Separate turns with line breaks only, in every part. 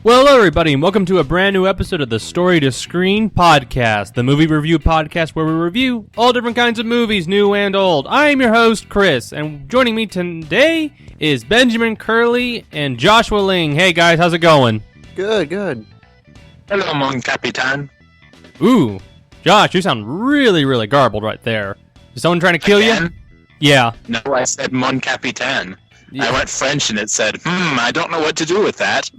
Well, hello everybody, and welcome to a brand new episode of the Story to Screen podcast, the movie review podcast where we review all different kinds of movies, new and old. I am your host, Chris, and joining me today is Benjamin Curley and Joshua Ling. Hey guys, how's it going?
Good.
Hello, Mon Capitan.
Ooh, Josh, you sound really garbled right there. Is someone trying to kill you? Yeah.
No, I said Mon Capitan.
Yeah.
I went French and it said, I don't know what to do with that.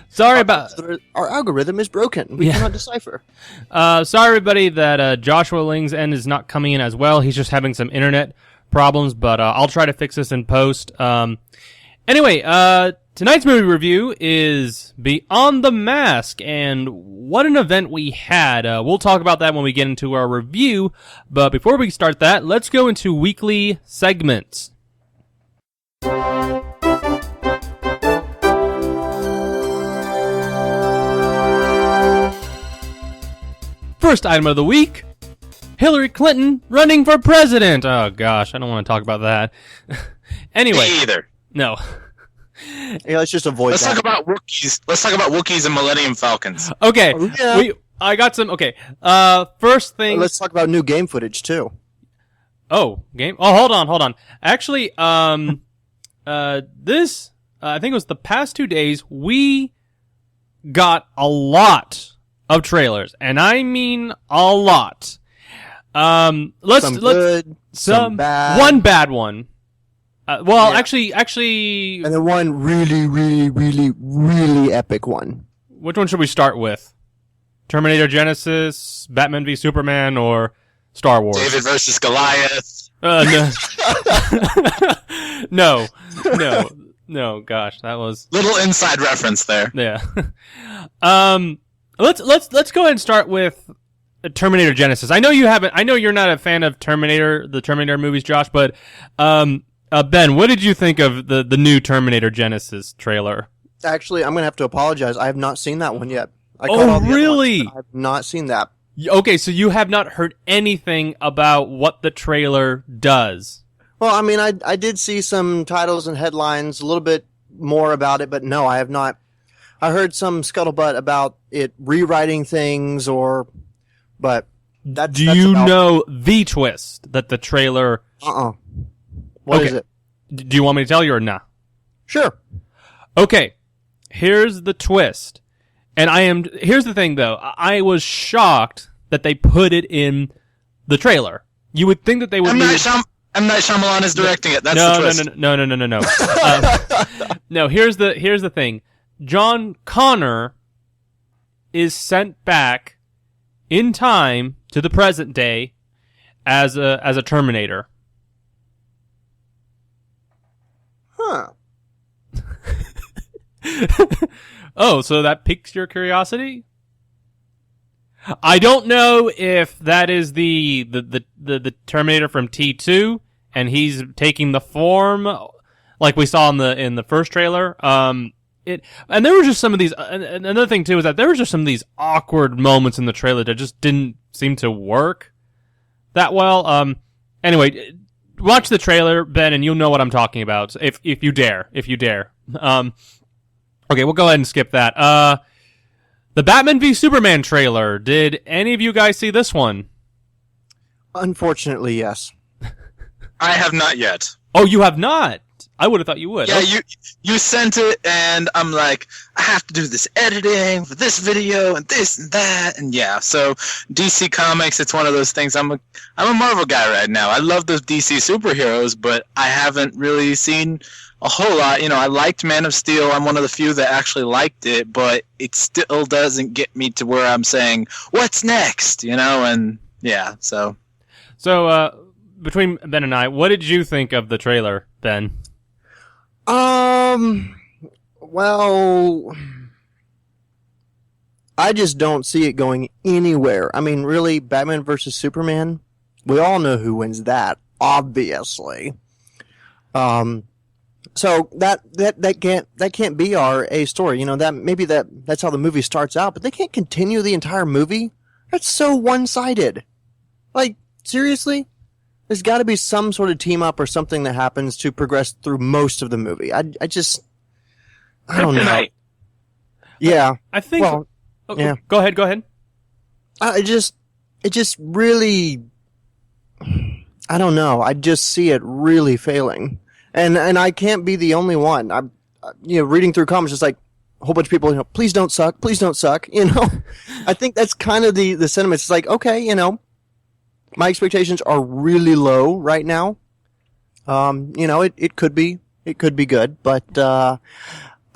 Sorry about...
Our algorithm is broken. We cannot decipher.
Sorry, everybody, that Joshua Ling's end is not coming in as well. He's just having some internet problems, but I'll try to fix this in post. Anyway, tonight's movie review is Beyond the Mask, and what an event we had. We'll talk about that when we get into our review, but before we start that, let's go into weekly segments. First item of the week, Hillary Clinton running for president. Oh gosh, I don't want to talk about that. Anyway.
Me either.
No.
Yeah, let's just avoid that.
Talk about Wookiees. Let's talk about Wookiees and Millennium Falcons.
Okay.
Oh, yeah.
I got some, okay. First thing.
Let's talk about new game footage too.
Oh, game? Oh, hold on. Actually, this, I think it was the past 2 days, we got a lot of trailers, and I mean a lot. Some
good, some bad.
One bad one. Actually,
and then one really epic one.
Which one should we start with? Terminator Genesis, Batman v Superman, or Star Wars?
David versus Goliath.
No. No, gosh, that was
Little inside reference there.
yeah. Let's go ahead and start with Terminator Genesis. I know you're not a fan of the Terminator movies, Josh, but Ben, what did you think of the new Terminator Genesis trailer?
Actually, I'm gonna have to apologize. I have not seen that one yet.
Really?
I have not seen that.
Okay, so you have not heard anything about what the trailer does.
Well, I mean, I did see some titles and headlines, a little bit more about it, but no, I have not. I heard some scuttlebutt about it rewriting things, but
Do you know the twist that the trailer?
What is it?
Do you want me to tell you or not? Nah?
Sure.
Okay, here's the twist. And here's the thing though, I was shocked that they put it in the trailer. You would think that they would
M. Night Shyamalan is directing it. That's the twist.
No. No, here's the thing. John Connor is sent back in time to the present day as a Terminator.
Huh.
Oh, so that piques your curiosity? I don't know if that is the Terminator from T2 and he's taking the form like we saw in the first trailer. And there were just some of these. Another thing too is that there were just some of these awkward moments in the trailer that just didn't seem to work that well. Anyway, watch the trailer, Ben, and you'll know what I'm talking about if you dare. Okay, we'll go ahead and skip that. The Batman v Superman trailer. Did any of you guys see this one?
Unfortunately, yes.
I have not yet.
Oh, you have not? I would have thought you would.
Yeah, you sent it, and I'm like, I have to do this editing for this video and this and that, and yeah. So DC Comics, it's one of those things. I'm a Marvel guy right now. I love those DC superheroes, but I haven't really seen a whole lot. You know, I liked Man of Steel. I'm one of the few that actually liked it, but it still doesn't get me to where I'm saying, what's next? You know, and yeah, so.
So, between Ben and I, what did you think of the trailer, Ben?
Well, I just don't see it going anywhere. I mean, really, Batman versus Superman, we all know who wins that, obviously. So that can't be our A story. You know, that's how the movie starts out, but they can't continue the entire movie. That's so one-sided. Like, seriously? There's got to be some sort of team up or something that happens to progress through most of the movie. I don't know. Yeah.
I think.
Well,
yeah. Go ahead.
It just really, I don't know. I just see it really failing, and I can't be the only one. I'm, reading through comments, just like a whole bunch of people, please don't suck, please don't suck. I think that's kind of the sentiment. It's like, okay, my expectations are really low right now. It could be good, but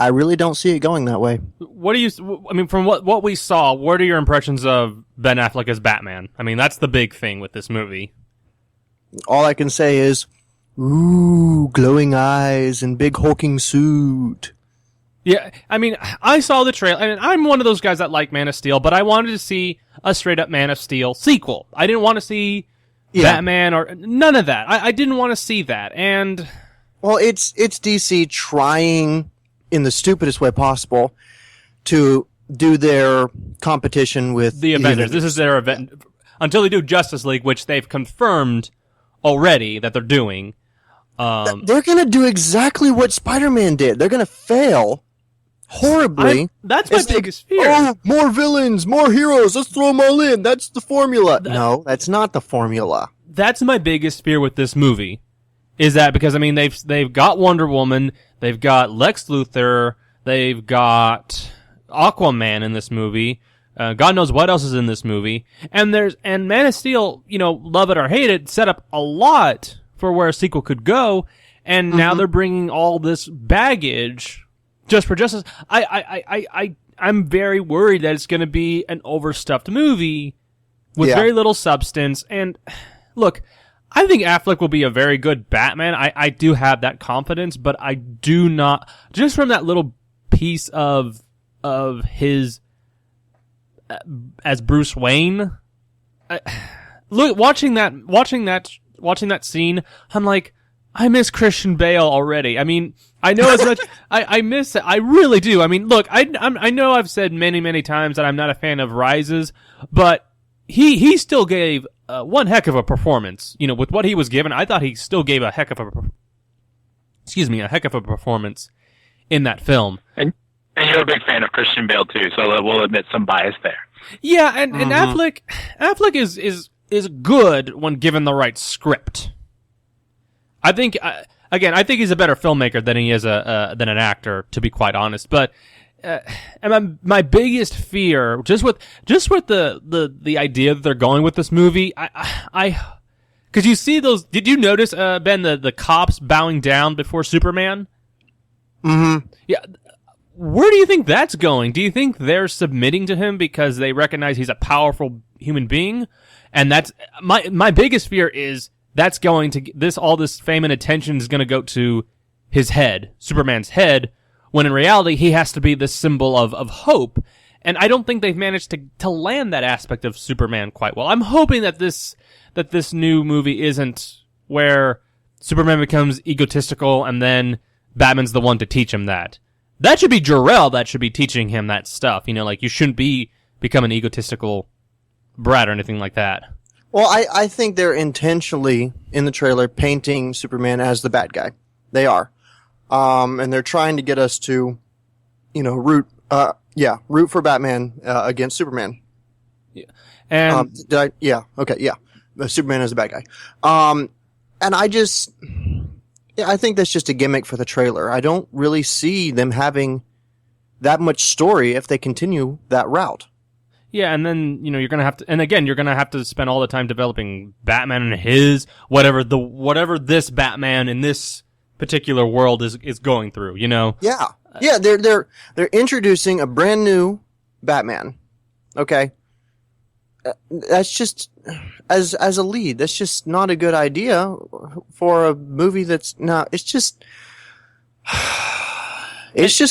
I really don't see it going that way.
What do you? I mean, from what we saw, what are your impressions of Ben Affleck as Batman? I mean, that's the big thing with this movie.
All I can say is, ooh, glowing eyes and big hulking suit.
Yeah, I mean, I saw the trailer, and I'm one of those guys that like Man of Steel, but I wanted to see a straight-up Man of Steel sequel. I didn't want to see Batman or none of that. I didn't want to see that, and...
Well, it's DC trying, in the stupidest way possible, to do their competition with...
The Avengers. This is their event. Until they do Justice League, which they've confirmed already that they're doing.
They're going to do exactly what Spider-Man did. They're going to fail horribly.
That's my biggest fear.
Oh, more villains, more heroes. Let's throw them all in. That's the formula. No, that's not the formula.
That's my biggest fear with this movie. Is that because, I mean, they've got Wonder Woman, they've got Lex Luthor, they've got Aquaman in this movie. God knows what else is in this movie. And Man of Steel, love it or hate it, set up a lot for where a sequel could go. And now they're bringing all this baggage just for justice. I'm very worried that it's going to be an overstuffed movie with very little substance. And look, I think Affleck will be a very good Batman. I do have that confidence, but I do not, just from that little piece of his as Bruce Wayne. Look, watching that scene, I'm like, I miss Christian Bale already. I mean, I know as much. I miss it. I really do. I mean, look, I know I've said many times that I'm not a fan of Rises, but he still gave one heck of a performance. With what he was given, I thought he still gave a heck of a performance in that film.
And you're a big fan of Christian Bale too, so we'll admit some bias there.
Yeah, and Affleck is good when given the right script. I think he's a better filmmaker than he is than an actor, to be quite honest. But and my biggest fear, just with the idea that they're going with this movie, because you see those. Did you notice, Ben, the cops bowing down before Superman?
Mm-hmm.
Yeah. Where do you think that's going? Do you think they're submitting to him because they recognize he's a powerful human being? And that's my biggest fear is that's going to all this fame and attention is going to go to his head, Superman's head, when in reality he has to be this symbol of hope. And I don't think they've managed to land that aspect of Superman quite well. I'm hoping that this new movie isn't where Superman becomes egotistical and then Batman's the one to teach him that. That should be Jor-El that should be teaching him that stuff. Like you shouldn't become an egotistical brat or anything like that.
Well, I think they're intentionally, in the trailer, painting Superman as the bad guy. They are. And they're trying to get us to, root for Batman against Superman.
Yeah. And
Superman is the bad guy. And I think that's just a gimmick for the trailer. I don't really see them having that much story if they continue that route.
Yeah, and then, you're going to have to, and again, you're going to have to spend all the time developing Batman and his, whatever this Batman in this particular world is going through,
Yeah. Yeah, they're introducing a brand new Batman. Okay. That's just, as a lead, that's just not a good idea for a movie that's not, it's just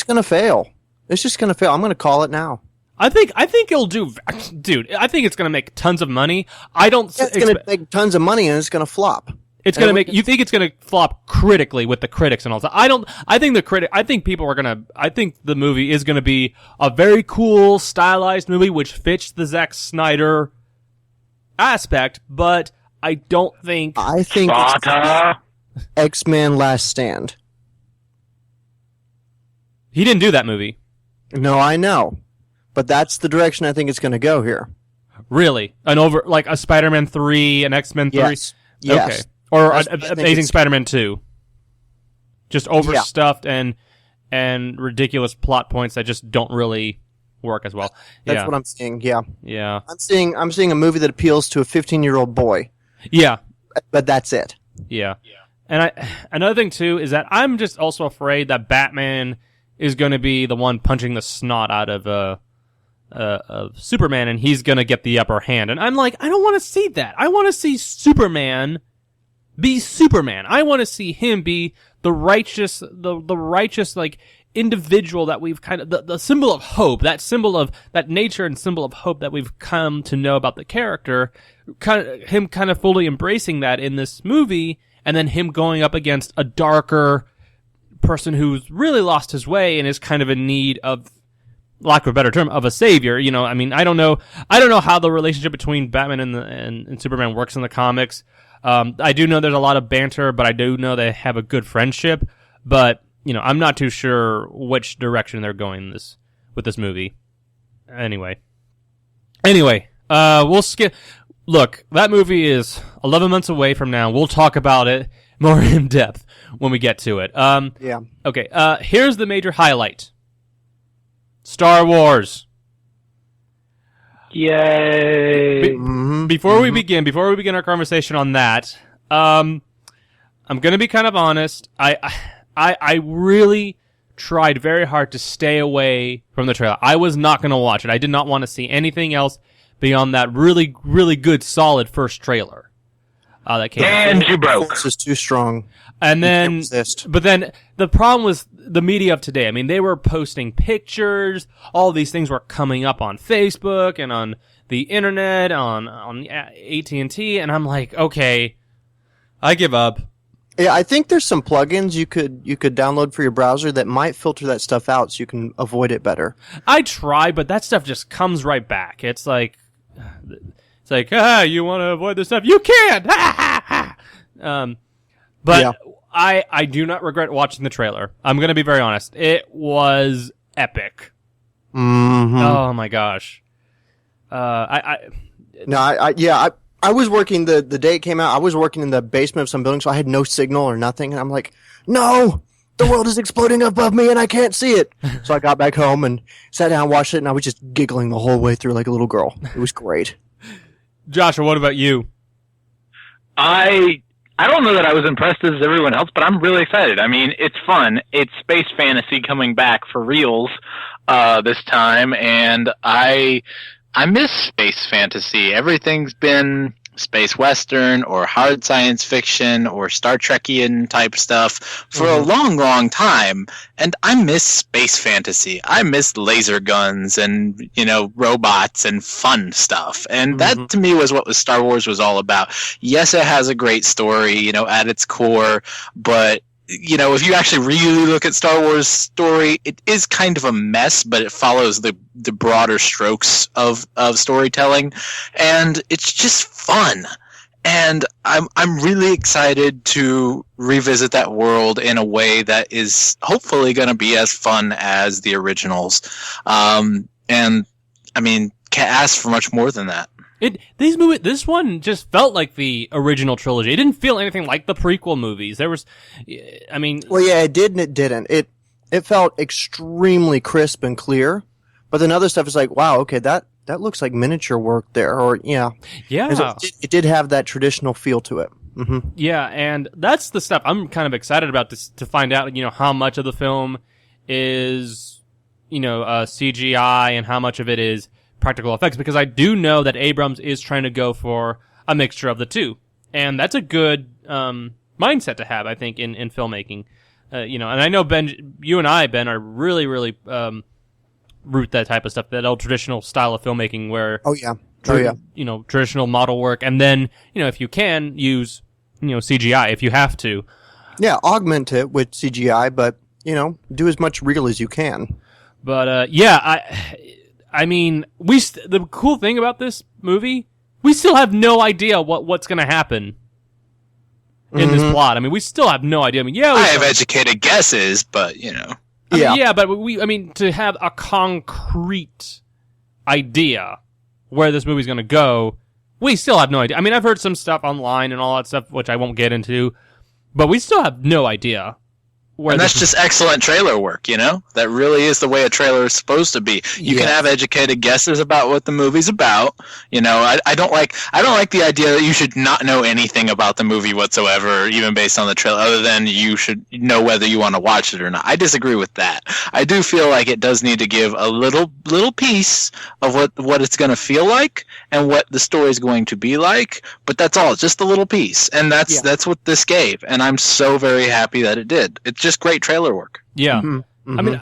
gonna fail. It's just gonna fail. I'm gonna call it now.
I think it'll do, dude. I think it's gonna make tons of money. It's
gonna make tons of money and it's gonna flop.
It's gonna make you think it's gonna flop critically with the critics and all that. I think the movie is gonna be a very cool, stylized movie which fits the Zack Snyder aspect, but I don't think
Sparta.
It's X-Men Last Stand.
He didn't do that movie.
No, I know. But that's the direction I think it's going to go here.
Really? Like a Spider-Man 3, an X-Men 3?
Yes.
Okay. Or Amazing Spider-Man 2. Just overstuffed and ridiculous plot points that just don't really work as well.
That's what I'm seeing, yeah.
Yeah.
I'm seeing a movie that appeals to a 15-year-old boy.
Yeah.
But that's it.
Yeah. And another thing, too, is that I'm just also afraid that Batman is going to be the one punching the snot out of Superman, and he's going to get the upper hand. And I'm like, I don't want to see that. I want to see Superman be Superman. I want to see him be the righteous, like, individual that we've kind of, the symbol of hope, that symbol of, that nature and symbol of hope that we've come to know about the character, him kind of fully embracing that in this movie, and then him going up against a darker person who's really lost his way and is kind of in need of, lack of a better term, of a savior. You know, I mean, I don't know how the relationship between Batman and Superman works in the comics. I do know there's a lot of banter, but I do know they have a good friendship. But, you know, I'm not too sure which direction they're going with this movie. Anyway, we'll skip. Look, that movie is 11 months away from now. We'll talk about it more in depth when we get to it.
Yeah.
Okay, here's the major highlight. Star Wars.
Yay!
Before we begin our conversation on that, I'm gonna be kind of honest. I really tried very hard to stay away from the trailer. I was not gonna watch it. I did not want to see anything else beyond that really, really good, solid first trailer that came.
And you broke.
This is too strong.
And then, but then the problem was the media of today. I mean, they were posting pictures. All these things were coming up on Facebook and on the internet, on AT&T, and I'm like, okay, I give up.
Yeah, I think there's some plugins you could download for your browser that might filter that stuff out so you can avoid it better.
I try, but that stuff just comes right back. It's like, you want to avoid this stuff? You can't! But yeah. I do not regret watching the trailer. I'm going to be very honest. It was epic.
Mm-hmm.
Oh my gosh.
I was working the day it came out. I was working in the basement of some building, so I had no signal or nothing. And I'm like, no, the world is exploding above me and I can't see it. So I got back home and sat down, watched it, and I was just giggling the whole way through like a little girl. It was great.
Joshua, what about you?
I don't know that I was impressed as everyone else, but I'm really excited. I mean, it's fun. It's space fantasy coming back for reals this time, and I miss space fantasy. Everything's been space western or hard science fiction or Star Trekian type stuff for a long, long time, and I miss space fantasy. I miss laser guns and, you know, robots and fun stuff, and that to me was what Star Wars was all about. Yes, it has a great story, you know, at its core, but you know, if you actually really look at Star Wars story, it is kind of a mess, but it follows the broader strokes of storytelling, and it's just fun. And I'm really excited to revisit that world in a way that is hopefully going to be as fun as the originals. And I mean, can't ask for much more than that.
This one just felt like the original trilogy. It didn't feel anything like the prequel movies. There was, I mean...
Well, yeah, it did and it didn't. It felt extremely crisp and clear, but then other stuff is like, wow, okay, that looks like miniature work there, or, yeah.
Yeah.
It did have that traditional feel to it. Mm-hmm.
Yeah, and that's the stuff I'm kind of excited about to find out, you know, how much of the film is, you know, CGI and how much of it is practical effects, because I do know that Abrams is trying to go for a mixture of the two, and that's a good mindset to have, I think, in filmmaking. You know, and I know Ben, you and I, Ben, are really root that type of stuff, that old traditional style of filmmaking where
you know,
traditional model work, and then, you know, if you can use CGI if you have to.
Yeah, augment it with CGI, but do as much real as you can.
But I mean, the cool thing about this movie, we still have no idea what's going to happen in this plot. I mean, we still have no idea. I mean,
I have educated guesses, but
but to have a concrete idea where this movie's going to go, we still have no idea. I mean, I've heard some stuff online and all that stuff, which I won't get into, but we still have no idea.
And that's just excellent trailer work, That really is the way a trailer is supposed to be. You can have educated guesses about what the movie's about. I don't like the idea that you should not know anything about the movie whatsoever, even based on the trailer, other than you should know whether you want to watch it or not. I disagree with that. I do feel like it does need to give a little piece of what it's going to feel like and what the story is going to be like, but that's all, just a little piece. And that's what this gave, and I'm so very happy that it did. It's just great trailer work.
Yeah. Mm-hmm. I mean,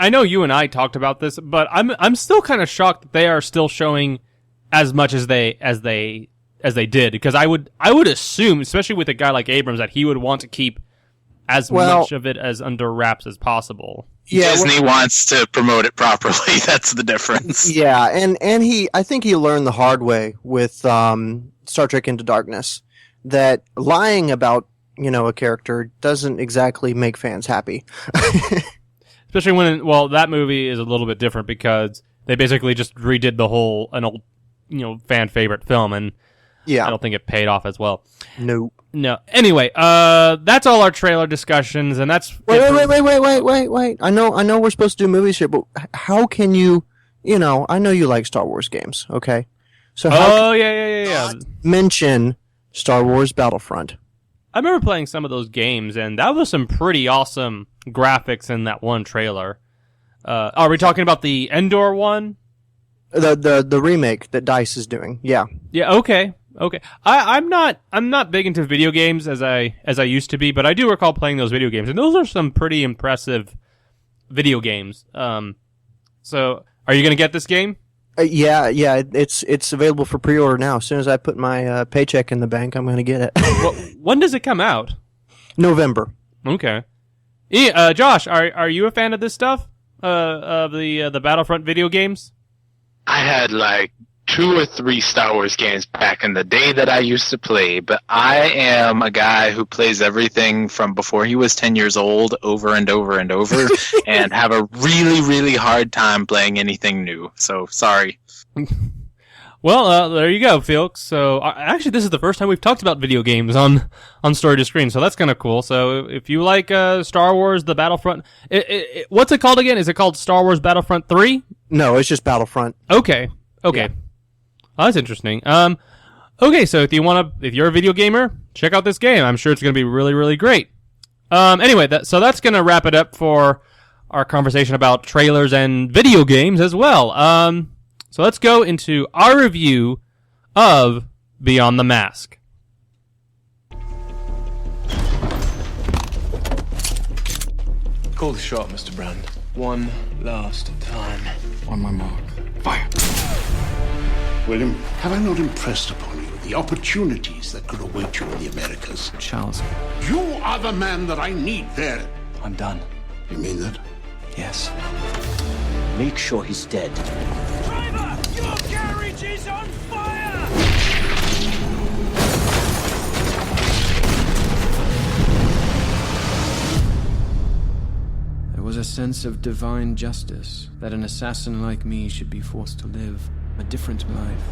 I know you and I talked about this, but I'm still kind of shocked that they are still showing as much as they did, because I would assume, especially with a guy like Abrams, that he would want to keep as much of it as under wraps as possible.
Yeah,
Disney wants to promote it properly. That's the difference.
Yeah, and I think he learned the hard way with Star Trek Into Darkness that lying about a character doesn't exactly make fans happy.
Especially when, that movie is a little bit different because they basically just redid an old, fan favorite film, and I don't think it paid off as well.
No.
Anyway, that's all our trailer discussions, and that's
wait. I know we're supposed to do movies here, but how can you? I know you like Star Wars games, okay? So how mention Star Wars Battlefront?
I remember playing some of those games, and that was some pretty awesome graphics in that one trailer. Are we talking about the Endor one?
The remake that DICE is doing. Yeah.
Yeah. Okay. I'm not big into video games as I used to be, but I do recall playing those video games, and those are some pretty impressive video games. So are you gonna get this game?
Yeah, it's available for pre-order now. As soon as I put my paycheck in the bank, I'm going to get it.
Well, when does it come out?
November.
Okay. Josh, are you a fan of this stuff? Of the Battlefront video games?
I had like 2 or 3 Star Wars games back in the day that I used to play, but I am a guy who plays everything from before he was 10 years old over and over and over and have a really, really hard time playing anything new. So, sorry.
Well, there you go, Felix. So, actually, this is the first time we've talked about video games on Story to Screen, so that's kind of cool. So, if you like Star Wars, the Battlefront... what's it called again? Is it called Star Wars Battlefront 3?
No, it's just Battlefront.
Okay.
Yeah.
Oh, that's interesting. Okay, so if you're a video gamer, check out this game. I'm sure it's going to be really, really great. Anyway, so that's going to wrap it up for our conversation about trailers and video games as well. So let's go into our review of Beyond the Mask.
Call the shot, Mr. Brand. One last time. On my mark. Fire.
William, have I not impressed upon you the opportunities that could await you in the Americas?
Charles,
You are the man that I need there.
I'm done.
You mean that?
Yes.
Make sure he's dead.
Driver, your garage is on fire!
There was a sense of divine justice that an assassin like me should be forced to live a different life.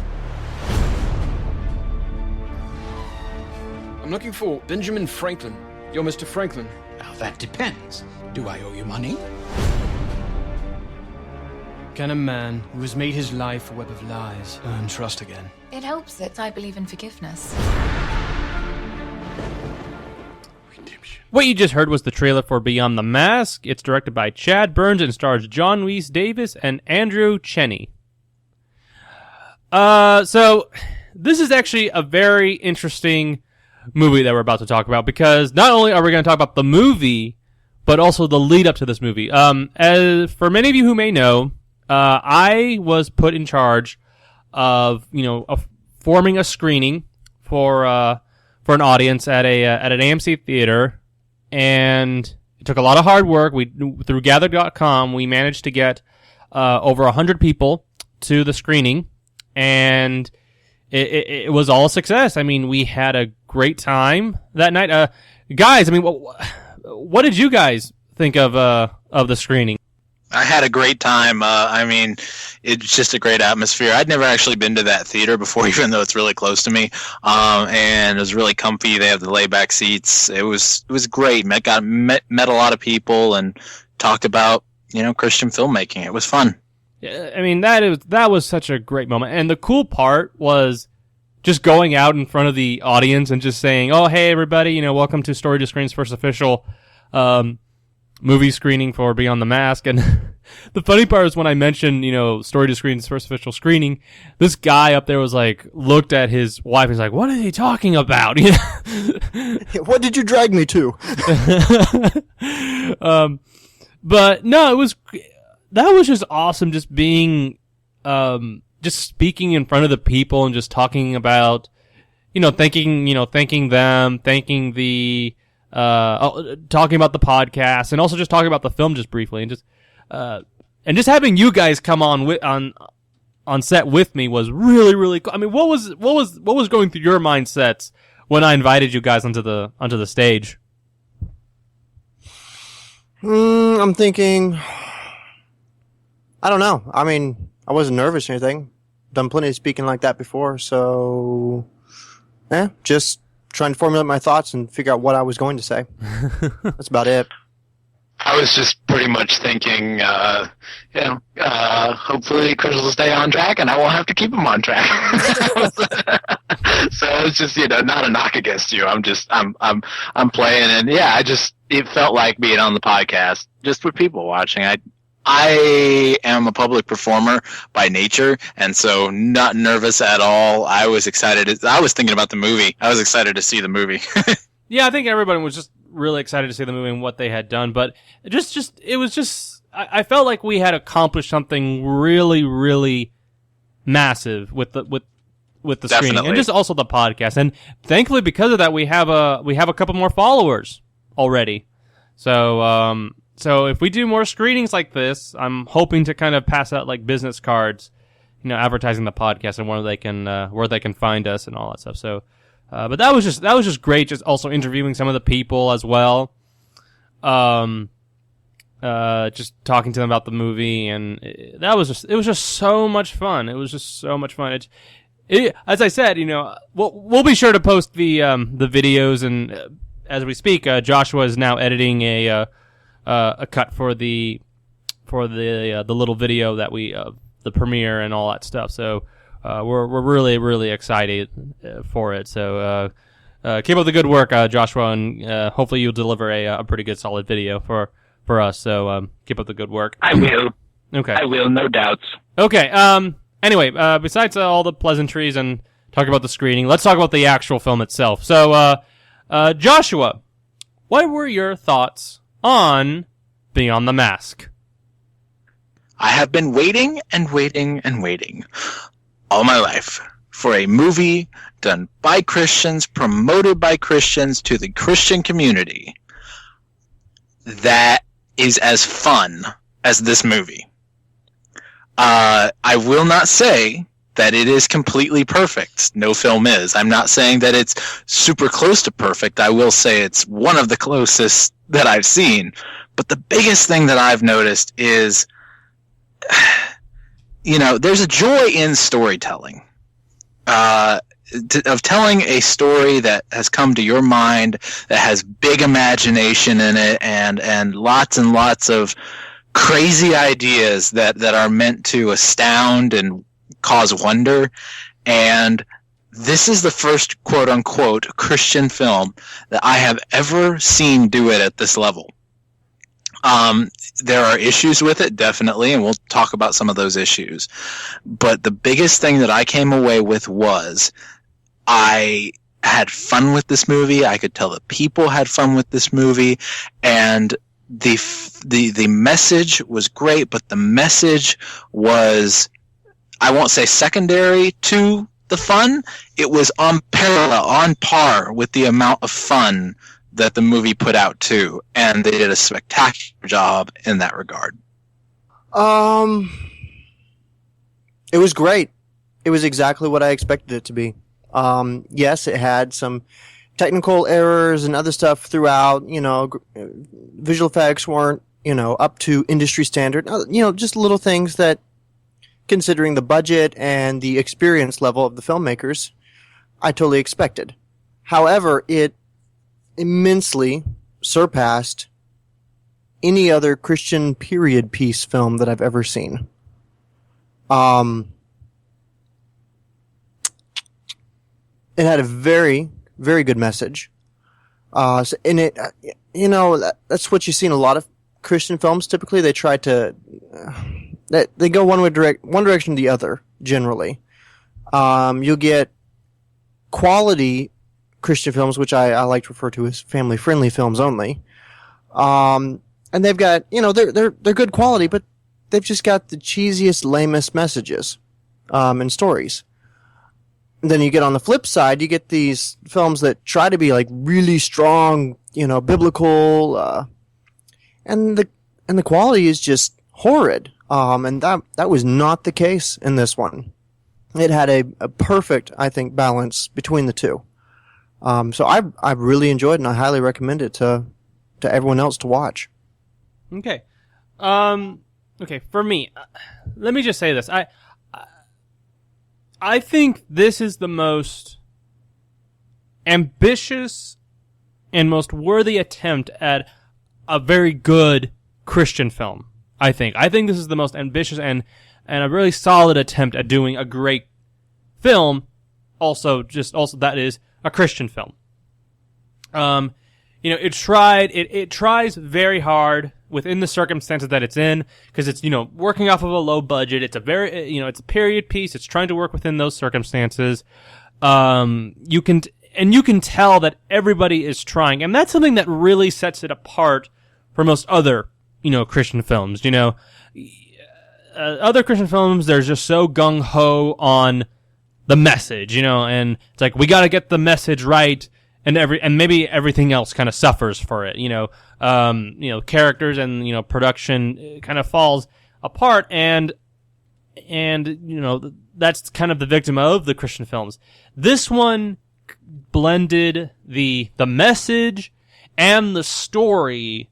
I'm looking for Benjamin Franklin. You're Mr. Franklin.
Now that depends. Do I owe you money?
Can a man who has made his life a web of lies earn trust again?
It helps that I believe in forgiveness.
What you just heard was the trailer for Beyond the Mask. It's directed by Chad Burns and stars John Rhys Davis and Andrew Cheney. So this is actually a very interesting movie that we're about to talk about, because not only are we going to talk about the movie, but also the lead up to this movie. As for many of you who may know, I was put in charge of forming a screening for for an audience at an AMC theater, and it took a lot of hard work. We through Gather.com, we managed to get over 100 people to the screening, and it was all a success. I mean, we had a great time that night. Guys, I mean, what did you guys think of the screening?
I had a great time. I mean, it's just a great atmosphere. I'd never actually been to that theater before, even though it's really close to me. And it was really comfy. They have the layback seats. It was great. Met a lot of people and talked about, Christian filmmaking. It was fun.
Yeah, I mean, that was such a great moment. And the cool part was just going out in front of the audience and just saying, "Oh, hey everybody, welcome to Story to Screen's first official movie screening for Beyond the Mask." And the funny part is when I mentioned, Story to Screen's first official screening, this guy up there was like, looked at his wife and was like, "What is he talking about?"
What did you drag me to?
But no, that was just awesome. Just being, just speaking in front of the people and just talking about, thanking them, thanking the, talking about the podcast, and also just talking about the film just briefly, and just having you guys come on set with me was really, really cool. I mean, what was going through your mindsets when I invited you guys onto the stage?
I'm thinking, I don't know. I mean, I wasn't nervous or anything. Done plenty of speaking like that before, so just trying to formulate my thoughts and figure out what I was going to say. That's about it.
I was just pretty much thinking, hopefully Chris will stay on track and I won't have to keep him on track. So it's just, not a knock against you. I'm playing, and it felt like being on the podcast just with people watching. I am a public performer by nature, and so not nervous at all. I was excited. I was thinking about the movie. I was excited to see the movie.
Yeah, I think everybody was just really excited to see the movie and what they had done, but I felt like we had accomplished something really, really massive with the screening, and just also the podcast. And thankfully, because of that, we have a couple more followers already. So if we do more screenings like this, I'm hoping to kind of pass out like business cards, advertising the podcast and where they can find us and all that stuff. So, but that was just great. Just also interviewing some of the people as well. Just talking to them about the movie, and it was just so much fun. It was just so much fun. As I said, we'll be sure to post the videos, and as we speak, Joshua is now editing a cut for the little video that the premiere and all that stuff. So we're really, really excited for it. So keep up the good work, Joshua, and hopefully you'll deliver a pretty good, solid video for us. So keep up the good work.
I will.
Okay.
I will, no doubts.
Okay. Anyway, besides all the pleasantries and talking about the screening, let's talk about the actual film itself. So, Joshua, what were your thoughts on Beyond the Mask?
I have been waiting and waiting and waiting all my life for a movie done by Christians, promoted by Christians to the Christian community that is as fun as this movie. I will not say that it is completely perfect. No film is. I'm not saying that it's super close to perfect. I will say it's one of the closest that I've seen. But the biggest thing that I've noticed is, there's a joy in storytelling. Of telling a story that has come to your mind, that has big imagination in it, and lots of crazy ideas that are meant to astound and cause wonder. And this is the first quote-unquote Christian film that I have ever seen do it at this level. There are issues with it, definitely, and we'll talk about some of those issues. But the biggest thing that I came away with was I had fun with this movie. I could tell that people had fun with this movie, and the message was great, but the message was, I won't say secondary to the fun, it was on par with the amount of fun that the movie put out too, and they did a spectacular job in that regard.
It was great. It was exactly what I expected it to be. Yes, it had some technical errors and other stuff throughout. Visual effects weren't, up to industry standard. Just little things that, considering the budget and the experience level of the filmmakers, I totally expected. However, it immensely surpassed any other Christian period piece film that I've ever seen. It had a very, very good message. That's what you see in a lot of Christian films. Typically, they try to, they go one direction or the other, generally. You'll get quality Christian films, which I like to refer to as family-friendly films only. And they've got, they're good quality, but they've just got the cheesiest, lamest messages, and stories. And then you get on the flip side, you get these films that try to be like really strong, biblical, and the quality is just horrid. And that was not the case in this one. It had a perfect, I think, balance between the two. So I really enjoyed it, and I highly recommend it to everyone else to watch.
Okay. Okay, for me, let me just say this. I think this is the most ambitious and most worthy attempt at a very good Christian film. I think this is the most ambitious and a really solid attempt at doing a great film. Also that is a Christian film. It tries very hard within the circumstances that it's in, because it's, working off of a low budget. It's a very, it's a period piece. It's trying to work within those circumstances. You can tell that everybody is trying, and that's something that really sets it apart from most other, Christian films. Other Christian films, they're just so gung-ho on the message, and it's like, we gotta get the message right, and maybe everything else kind of suffers for it, characters and, production kind of falls apart, and that's kind of the victim of the Christian films. This one blended the message and the story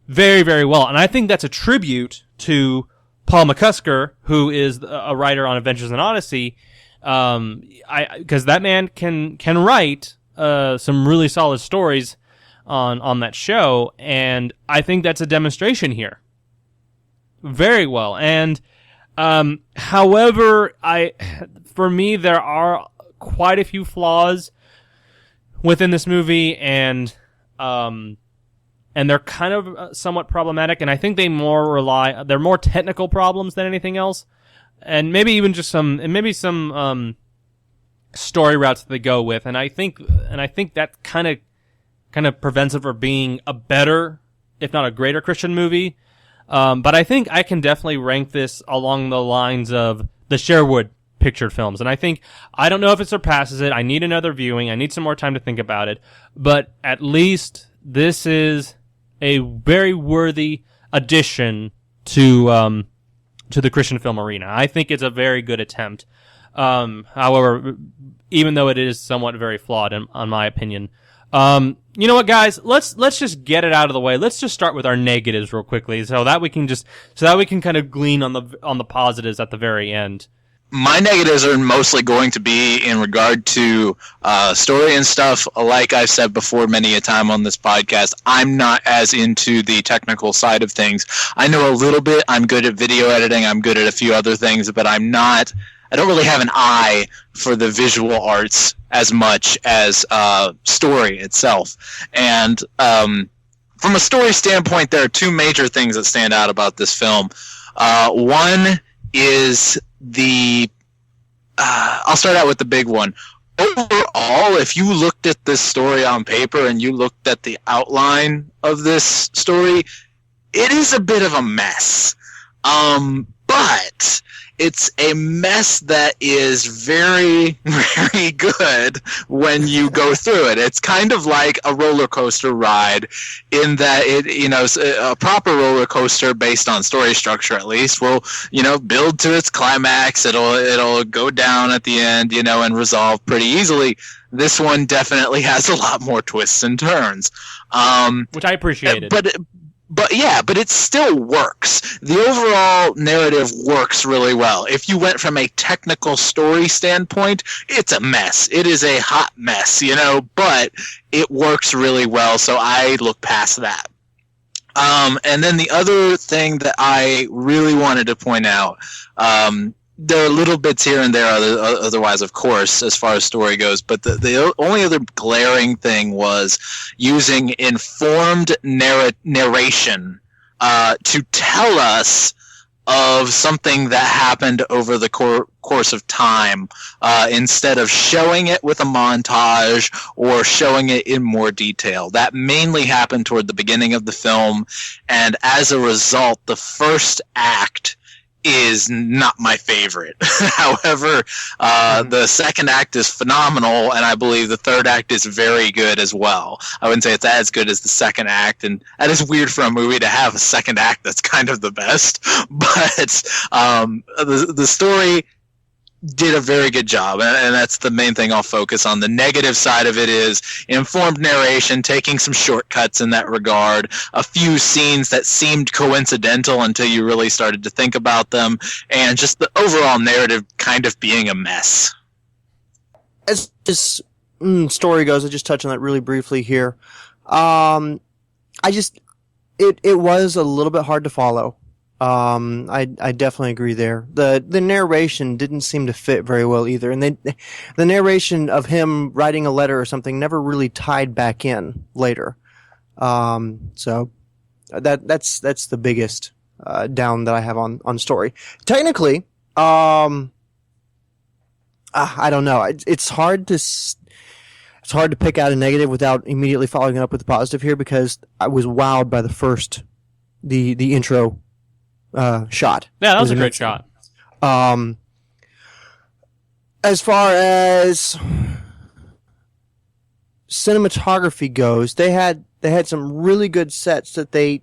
very, very well, and I think that's a tribute to Paul McCusker, who is a writer on Adventures in Odyssey, because that man can write some really solid stories on that show, and I think that's a demonstration here. Very well. And however, for me, there are quite a few flaws within this movie, and they're kind of somewhat problematic, and I think they're more technical problems than anything else, and maybe even just some story routes that they go with, and I think that kind of prevents it from being a better, if not a greater, Christian movie. But I think I can definitely rank this along the lines of the Sherwood pictured films, and I don't know if it surpasses it. I need another viewing. I need some more time to think about it, but at least this is a very worthy addition to the Christian film arena. I think it's a very good attempt. However, even though it is somewhat very flawed in my opinion. You know what, guys? Let's just get it out of the way. Let's just start with our negatives real quickly, so that we can kind of glean on the positives at the very end.
My negatives are mostly going to be in regard to story and stuff. Like I've said before many a time on this podcast, I'm not as into the technical side of things. I know a little bit. I'm good at video editing. I'm good at a few other things, but I don't really have an eye for the visual arts as much as story itself. And from a story standpoint, there are two major things that stand out about this film. One is I'll start out with the big one. Overall, if you looked at this story on paper and you looked at the outline of this story, it is a bit of a mess. But it's a mess that is very, very good when you go through it. It's kind of like a roller coaster ride in that a proper roller coaster based on story structure at least will, build to its climax. It'll go down at the end, and resolve pretty easily. This one definitely has a lot more twists and turns.
Which I appreciated.
But it still works. The overall narrative works really well. If you went from a technical story standpoint, it's a mess. It is a hot mess, but it works really well, so I look past that. And then the other thing that I really wanted to point out, there are little bits here and there otherwise, of course, as far as story goes, but the only other glaring thing was using informed narration to tell us of something that happened over the course of time, instead of showing it with a montage or showing it in more detail. That mainly happened toward the beginning of the film, and as a result, the first act is not my favorite. However, the second act is phenomenal, and I believe the third act is very good as well. I wouldn't say it's as good as the second act, and that is weird for a movie to have a second act that's kind of the best, but the story did a very good job, and that's the main thing I'll focus on. The negative side of it is informed narration, taking some shortcuts in that regard, a few scenes that seemed coincidental until you really started to think about them, and just the overall narrative kind of being a mess.
As this story goes, I'll just touch on that really briefly here. It was a little bit hard to follow. I definitely agree there. The narration didn't seem to fit very well either, and the narration of him writing a letter or something never really tied back in later. So that's the biggest down that I have on story. Technically, I don't know. It's hard to pick out a negative without immediately following it up with a positive here, because I was wowed by the intro shot.
Yeah, that was a great shot.
As far as cinematography goes, they had some really good sets that they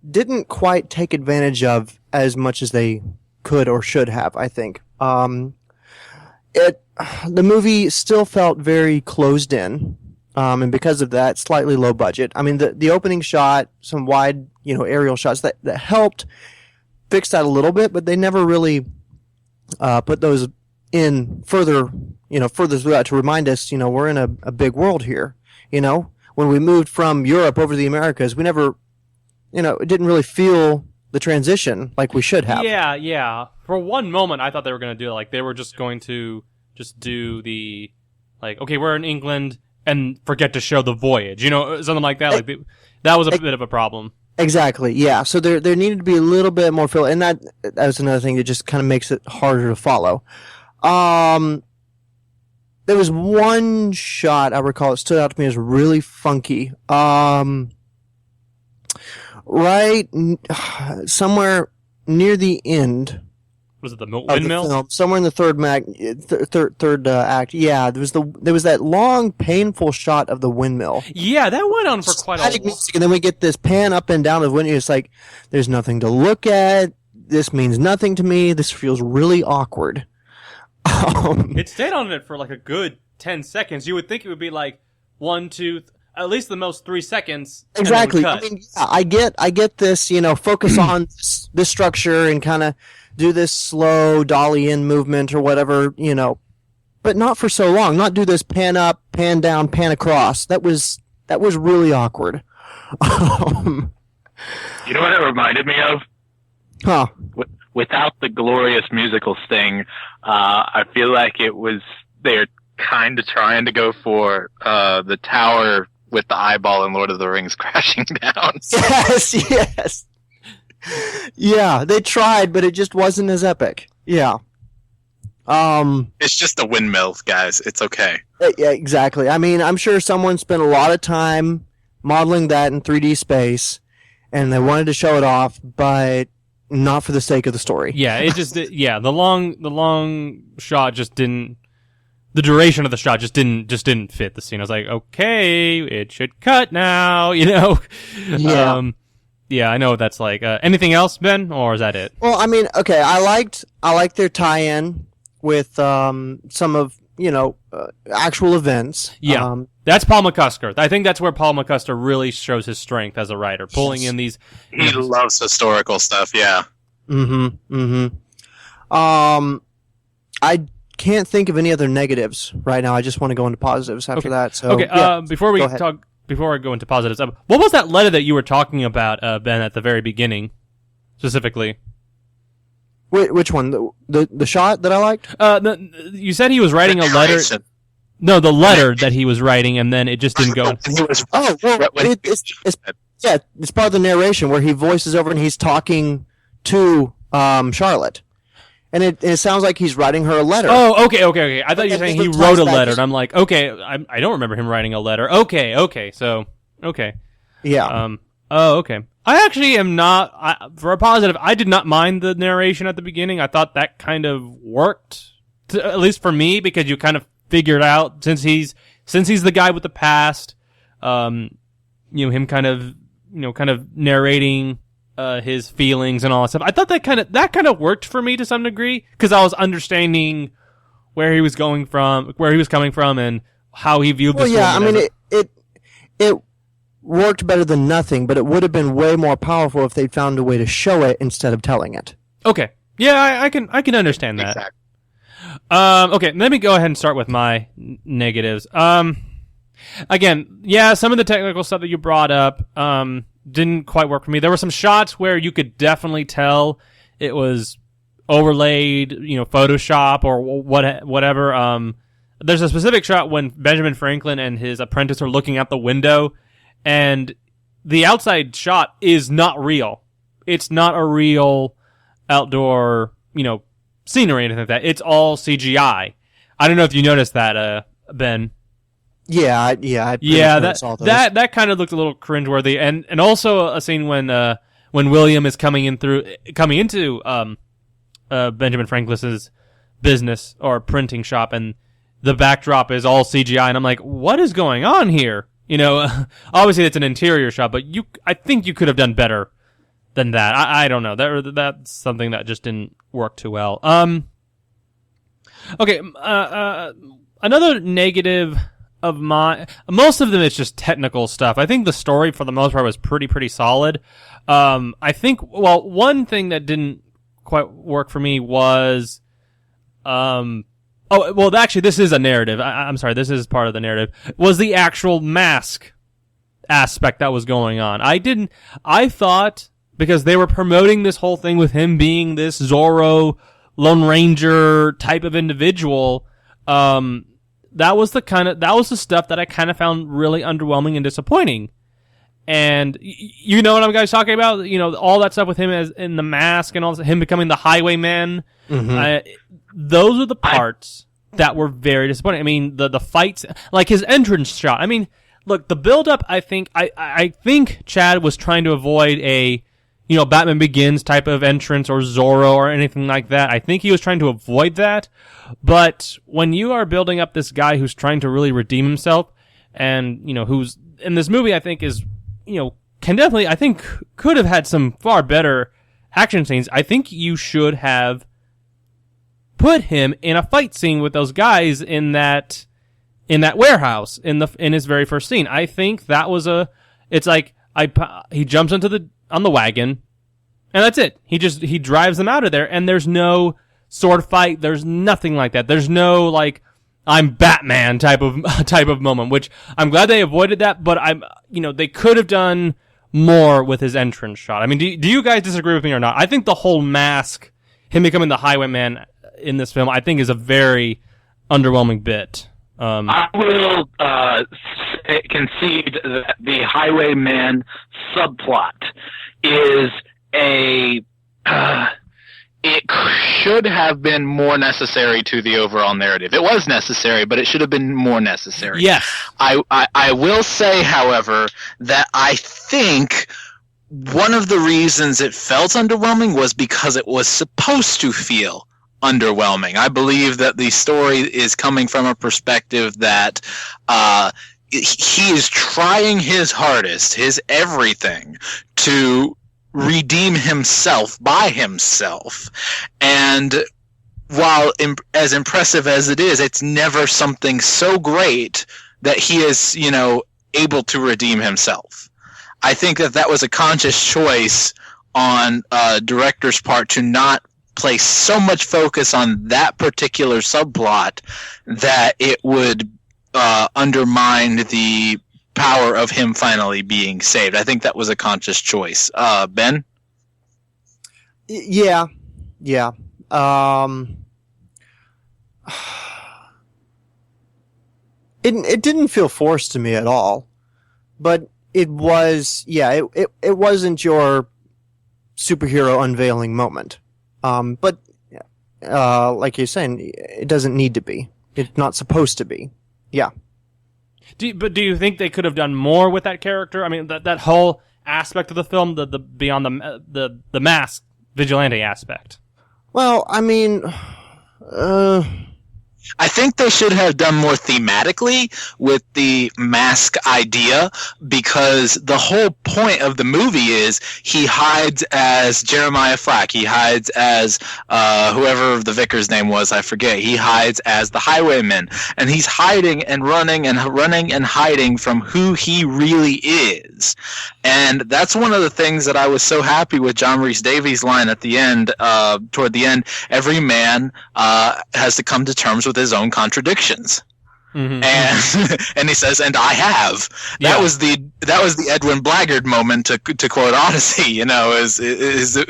didn't quite take advantage of as much as they could or should have, I think. The movie still felt very closed in, and because of that, slightly low budget. I mean, the opening shot, some wide, aerial shots that helped fix that a little bit, but they never really put those in further throughout to remind us, we're in a big world here. When we moved from Europe over to the Americas, we never, it didn't really feel the transition like we should have.
Yeah. For one moment, I thought they were going to do it. Like, they were just going to do the, like, okay, we're in England, and forget to show the voyage, something like that. Like, that was a bit of a problem.
Exactly, yeah. So there needed to be a little bit more fill, and that was another thing that just kind of makes it harder to follow. There was one shot I recall that stood out to me as really funky. Right somewhere near the end.
Was it the windmill?
Somewhere in the third act. Yeah, there was that long, painful shot of the windmill.
Yeah, that went on for quite a while.
And then we get this pan up and down of windmill. It's like, there's nothing to look at. This means nothing to me. This feels really awkward.
It stayed on it for like a good 10 seconds. You would think it would be like 1, 2, at least the most 3 seconds.
Exactly. I mean, yeah, I get this, focus on this structure and kind of do this slow dolly in movement or whatever, but not for so long. Not do this pan up, pan down, pan across. That was really awkward.
You know what it reminded me of?
Huh.
Without the glorious musical sting, I feel like they're kind of trying to go for the tower with the eyeball in Lord of the Rings crashing down.
Yes. Yeah, they tried, but it just wasn't as epic. Yeah.
It's just a windmill, guys. It's okay.
Yeah, exactly. I mean, I'm sure someone spent a lot of time modeling that in 3D space, and they wanted to show it off, but not for the sake of the story.
Yeah, it just the long shot just didn't. The duration of the shot just didn't fit the scene. I was like, okay, it should cut now,
Yeah.
Yeah, I know what that's like. Anything else, Ben, or is that it?
Well, I mean, okay, I liked their tie-in with some of actual events.
Yeah, that's Paul McCusker. I think that's where Paul McCusker really shows his strength as a writer, pulling in these.
He loves historical stuff. Yeah.
I can't think of any other negatives right now. I just want to go into positives after that. So
okay,
yeah,
before I go into positives, what was that letter that you were talking about, Ben, at the very beginning, specifically?
Which one? The shot that I liked?
You said he was writing a letter. No, the letter that he was writing, and then it just didn't go.
It's part of the narration where he voices over and he's talking to Charlotte. And it sounds like he's writing her a letter.
Oh, okay. I thought you were saying he wrote a letter, and I'm like, okay, I don't remember him writing a letter. Okay, so, okay.
Yeah.
Okay. I actually am not, for a positive, I did not mind the narration at the beginning. I thought that kind of worked, at least for me, because you kind of figured out, since he's the guy with the past, him kind of narrating his feelings and all that stuff. I thought that kind of worked for me to some degree, because I was understanding where he was coming from, and how he viewed this.
Well, yeah, I mean, it worked better than nothing, but it would have been way more powerful if they'd found a way to show it instead of telling it.
Okay, yeah, I can understand that. Exactly. Okay, let me go ahead and start with my negatives. Again, yeah, some of the technical stuff that you brought up, didn't quite work for me. There were some shots where you could definitely tell it was overlaid, Photoshop or whatever. There's a specific shot when Benjamin Franklin and his apprentice are looking out the window, and the outside shot is not real. It's not a real outdoor, scenery or anything like that. It's all CGI. I don't know if you noticed that, Ben.
Yeah.
That kind of looked a little cringeworthy, and also a scene when William is coming into Benjamin Franklin's business or printing shop, and the backdrop is all CGI, and I'm like, what is going on here? Obviously it's an interior shot, but I think you could have done better than that. I don't know. That's something that just didn't work too well. Okay. Another negative of most of them is just technical stuff. I think the story for the most part was pretty solid. I think, one thing that didn't quite work for me was, actually, this is a narrative. I'm sorry, this is part of the narrative. Was the actual mask aspect that was going on. I thought, because they were promoting this whole thing with him being this Zorro Lone Ranger type of individual, that was the stuff that I kind of found really underwhelming and disappointing. And you know what I'm guys talking about? All that stuff with him as in the mask and all this, him becoming the highwayman. Mm-hmm. Those are the parts that were very disappointing. I mean, the fights, like his entrance shot. I mean, look, the build up, I think Chad was trying to avoid a, Batman Begins type of entrance or Zorro or anything like that. I think he was trying to avoid that. But when you are building up this guy who's trying to really redeem himself, and, who's in this movie, I think is, can definitely, I think could have had some far better action scenes. I think you should have put him in a fight scene with those guys in that warehouse in his very first scene. I think that was he jumps on the wagon, and that's it. He drives them out of there, and there's no sword fight. There's nothing like that. There's no I'm Batman type of moment, which I'm glad they avoided that, but they could have done more with his entrance shot. I mean, do you guys disagree with me or not? I think the whole mask, him becoming the highwayman in this film, I think is a very underwhelming bit.
I will concede that the highwayman subplot is it should have been more necessary to the overall narrative. It was necessary, but it should have been more necessary.
Yes.
I will say, however, that I think one of the reasons it felt underwhelming was because it was supposed to feel underwhelming. I believe that the story is coming from a perspective that he is trying his hardest, his everything, to redeem himself by himself. And while as impressive as it is, it's never something so great that he is, able to redeem himself. I think that was a conscious choice on director's part to not place so much focus on that particular subplot that it would undermine the power of him finally being saved. I think that was a conscious choice. Ben?
Yeah. It didn't feel forced to me at all, but it was, it wasn't your superhero unveiling moment. But like you're saying, it doesn't need to be. It's not supposed to be. Yeah.
Do you think they could have done more with that character? I mean, that whole aspect of the film, the beyond the mask vigilante aspect.
Well, I mean,
I think they should have done more thematically with the mask idea, because the whole point of the movie is he hides as Jeremiah Flack. He hides as whoever the vicar's name was, I forget. He hides as the highwayman, and he's hiding and running and hiding from who he really is. And that's one of the things that I was so happy with John Rhys Davies' line at the end, toward the end. Every man has to come to terms with his own contradictions. Mm-hmm. And he says, and I have. That was the Edwin Blackguard moment, to quote Odyssey. It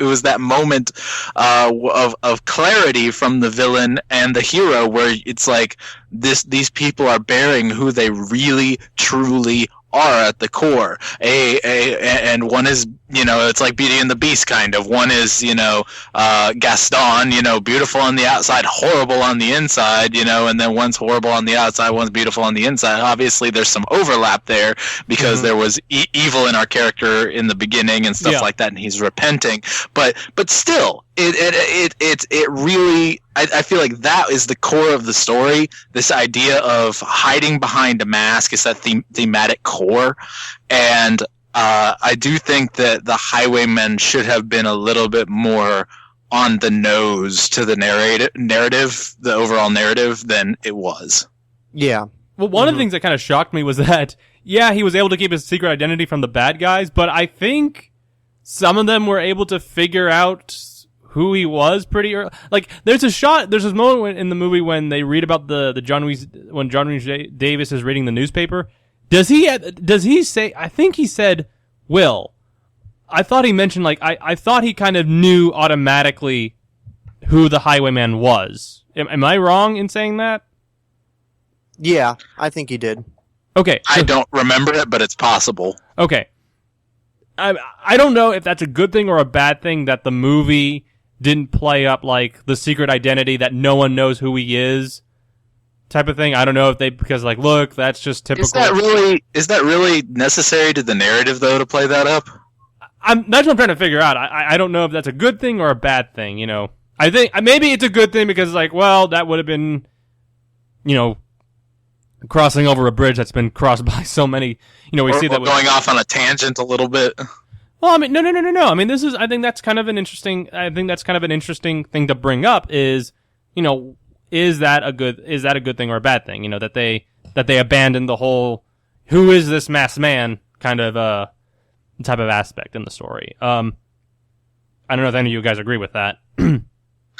was that moment of clarity from the villain and the hero, where it's like these people are bearing who they really truly are at the core. And one is, it's like Beauty and the Beast kind of. One is, Gaston, beautiful on the outside, horrible on the inside, and then one's horrible on the outside, one's beautiful on the inside. Obviously, there's some overlap there because there was evil in our character in the beginning and stuff like that, and he's repenting. But still, it really, I feel like that is the core of the story. This idea of hiding behind a mask is that thematic core. And I do think that the Highwaymen should have been a little bit more on the nose to the narrative, the overall narrative, than it was.
Yeah.
Well, one of the things that kind of shocked me was that, he was able to keep his secret identity from the bad guys, but I think some of them were able to figure out who he was pretty early. Like, there's this moment in the movie when they read about when John Rhys Davies is reading the newspaper. Does he say, I think he said, Will. I thought he mentioned, I thought he kind of knew automatically who the Highwayman was. Am I wrong in saying that?
Yeah, I think he did.
Okay.
I don't remember it, but it's possible.
Okay. I don't know if that's a good thing or a bad thing that the movie didn't play up like the secret identity that no one knows who he is type of thing. I don't know if because look, that's just typical.
Is that really necessary to the narrative though, to play that up?
That's what I'm trying to figure out. I don't know if that's a good thing or a bad thing, I think maybe it's a good thing because that would have been, crossing over a bridge that's been crossed by so many, we see that
going off on a tangent a little bit.
Well, I mean, no. I mean, I think that's kind of an interesting thing to bring up is, is that a good thing or a bad thing? That they abandoned the whole, who is this masked man kind of, type of aspect in the story. I don't know if any of you guys agree with that.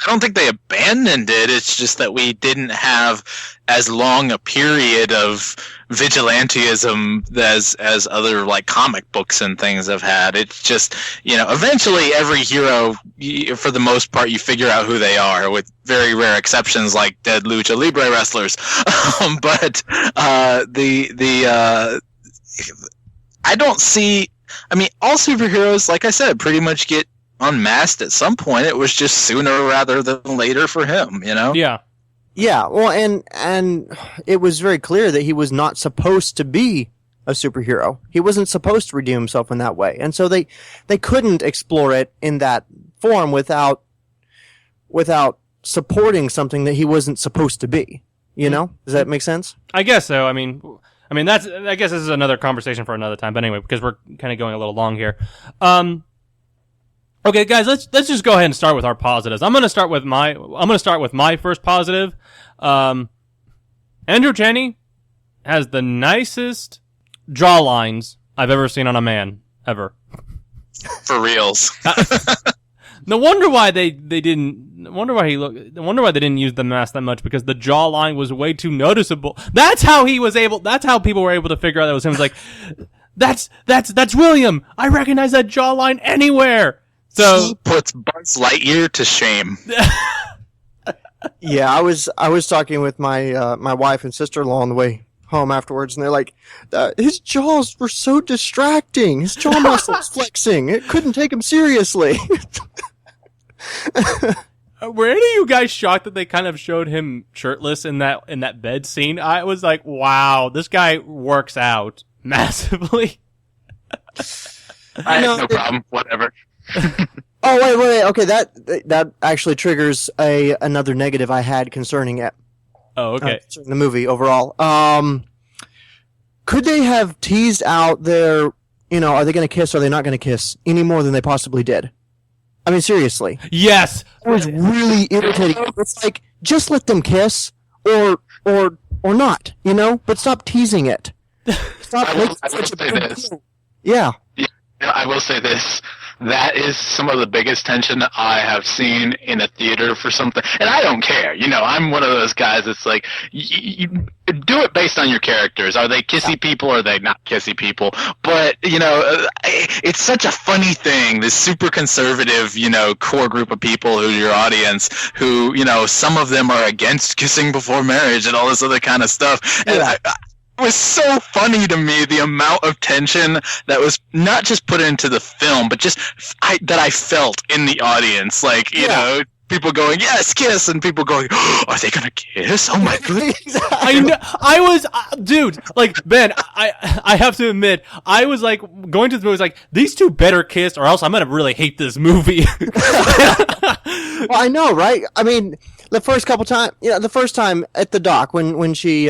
I don't think they abandoned it. It's just that we didn't have as long a period of vigilantism as other comic books and things have had. It's just, eventually every hero, for the most part, you figure out who they are, with very rare exceptions like dead Lucha Libre wrestlers. But I don't see. I mean, all superheroes, like I said, pretty much get unmasked at some point. It was just sooner rather than later for him,
Yeah.
Yeah, well, and it was very clear that he was not supposed to be a superhero. He wasn't supposed to redeem himself in that way. And so they couldn't explore it in that form without supporting something that he wasn't supposed to be. You know? Does that make sense?
I guess so. I mean, I guess this is another conversation for another time. But anyway, because we're kind of going a little long here. Okay, guys, let's just go ahead and start with our positives. I'm gonna start with my first positive. Andrew Chaney has the nicest jaw lines I've ever seen on a man ever.
For reals.
No wonder why they didn't. No wonder why they didn't use the mask that much, because the jawline was way too noticeable. That's how people were able to figure out that was him. It was like, that's William. I recognize that jawline anywhere. So
he puts Buzz Lightyear to shame.
Yeah, I was talking with my my wife and sister-in-law on the way home afterwards, and they're like, his jaws were so distracting. His jaw muscles flexing. It couldn't take him seriously.
Were any of you guys shocked that they kind of showed him shirtless in that bed scene? I was like, wow, this guy works out massively.
I have no problem. Whatever.
Oh, wait. Okay, that actually triggers another negative I had concerning it.
Oh, okay.
Concerning the movie overall. Could they have teased out their, are they going to kiss or are they not going to kiss any more than they possibly did? I mean, seriously.
Yes.
It was really irritating. It's like, just let them kiss or not, but stop teasing it. Stop making such a big deal. Yeah.
I will say this. That is some of the biggest tension I have seen in a theater for something. And I don't care. I'm one of those guys that's like, you do it based on your characters. Are they kissy people or are they not kissy people? But, it's such a funny thing, this super conservative, core group of people who's your audience who, some of them are against kissing before marriage and all this other kind of stuff. And it was so funny to me, the amount of tension that was not just put into the film, but just that I felt in the audience. Like, people going, yes, kiss, and people going, oh, are they gonna kiss? Oh my goodness.
I know. I was, dude, like, Ben, I have to admit, I was like, going to the movie, was like, these two better kiss or else I'm gonna really hate this movie.
Well, I know, right? I mean, the first couple times, the first time at the dock when she,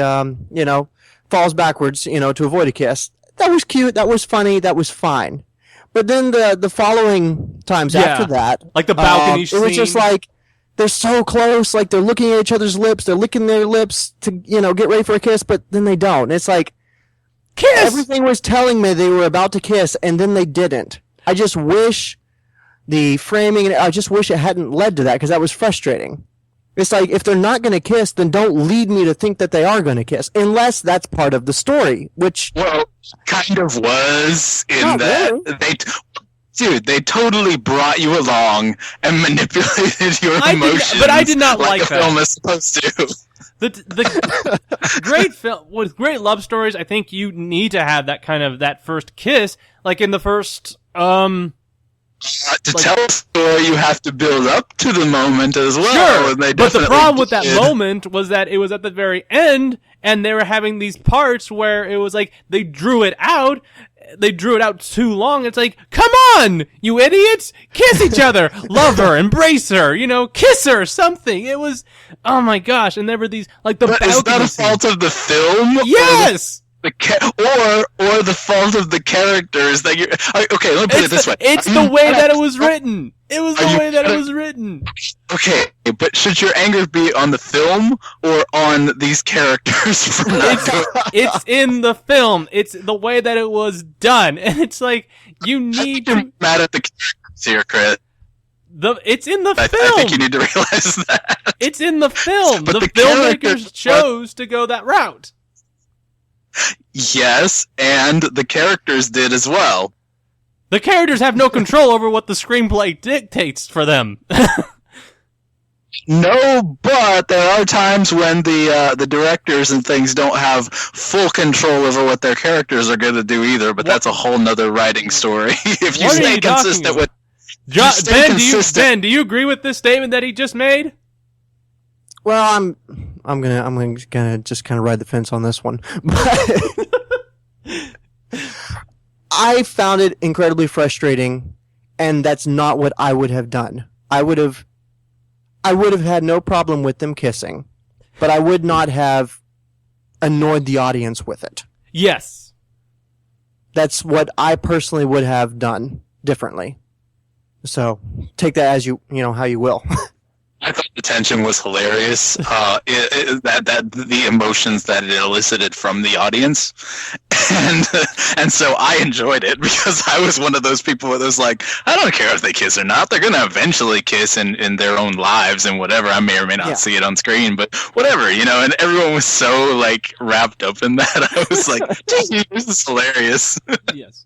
falls backwards, to avoid a kiss. That was cute. That was funny. That was fine. But then the following times after that,
like the balcony scene,
it was just like they're so close. Like they're looking at each other's lips. They're licking their lips to get ready for a kiss, but then they don't. It's like kiss. Everything was telling me they were about to kiss, and then they didn't. I just wish the framing. I just wish it hadn't led to that because that was frustrating. It's like, if they're not going to kiss, then don't lead me to think that they are going to kiss, unless that's part of the story, which...
Well, kind of was, in that really. They totally brought you along and manipulated your emotions.
But I did not like
that. Film is supposed to.
The great film, with great love stories, I think you need to have that first kiss, like in the first,
to tell a story, you have to build up to the moment as well.
Sure, but the problem with that moment was that it was at the very end, and they were having these parts where it was like they drew it out too long. It's like, come on, you idiots! Kiss each other! Love her, embrace her, kiss her, something. It was, oh my gosh, and there were these, like, the balcony
is that a fault of the film?
Yes!
Or the fault of the characters that okay, let me put it this way.
It's the way that it was written. It was the way that it was written.
Okay, but should your anger be on the film or on these characters?
It's in the film. It's the way that it was done. And it's like, you need to...
You're mad at the characters here, Chris.
It's in the film.
I think you need to realize that.
It's in the film.
But
the filmmakers chose to go that route.
Yes, and the characters did as well.
The characters have no control over what the screenplay dictates for them.
No, but there are times when the directors and things don't have full control over what their characters are going to do either. But that's a whole nother writing story. If you stay consistent with
Ben, do you agree with this statement that he just made?
Well, I'm gonna just kind of ride the fence on this one. I found it incredibly frustrating, and that's not what I would have done. I would have had no problem with them kissing, but I would not have annoyed the audience with it.
Yes.
That's what I personally would have done differently. So take that as you know how you will.
I thought the tension was hilarious. That the emotions that it elicited from the audience, and so I enjoyed it because I was one of those people that was like, I don't care if they kiss or not. They're gonna eventually kiss in their own lives and whatever. I may or may not see it on screen, but whatever, you know. And everyone was so like wrapped up in that. I was like, this is hilarious.
Yes.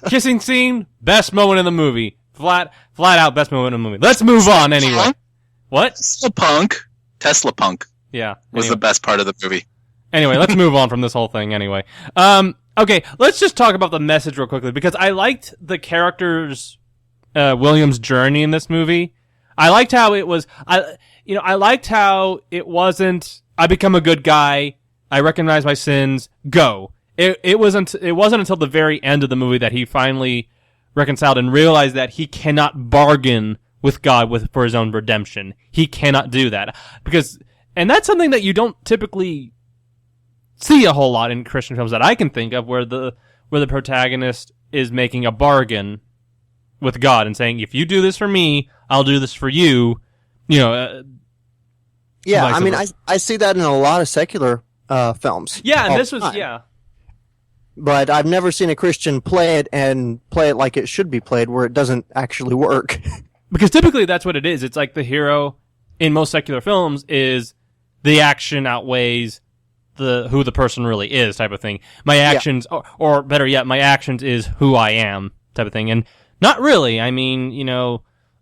Kissing scene, best moment in the movie. Flat out best moment in the movie. Let's move on anyway. What?
Tesla Punk.
Yeah.
Was the best part of the movie.
Anyway, let's move on from this whole thing anyway. Okay, let's just talk about the message real quickly because I liked the character's William's journey in this movie. I liked how it was I liked how it wasn't I become a good guy, I recognize my sins, go. It wasn't until the very end of the movie that he finally reconciled and realized that he cannot bargain with God for his own redemption. He cannot do that and that's something that you don't typically see a whole lot in Christian films that I can think of, where the protagonist is making a bargain with God and saying, "If you do this for me, I'll do this for you." You know.
Yeah, I mean, I see that in a lot of secular films.
Yeah, and this was
But I've never seen a Christian play it like it should be played, where it doesn't actually work.
Because typically that's what it is. It's like the hero in most secular films is the action outweighs who the person really is type of thing. My actions, or better yet, my actions is who I am type of thing. And not really. I mean,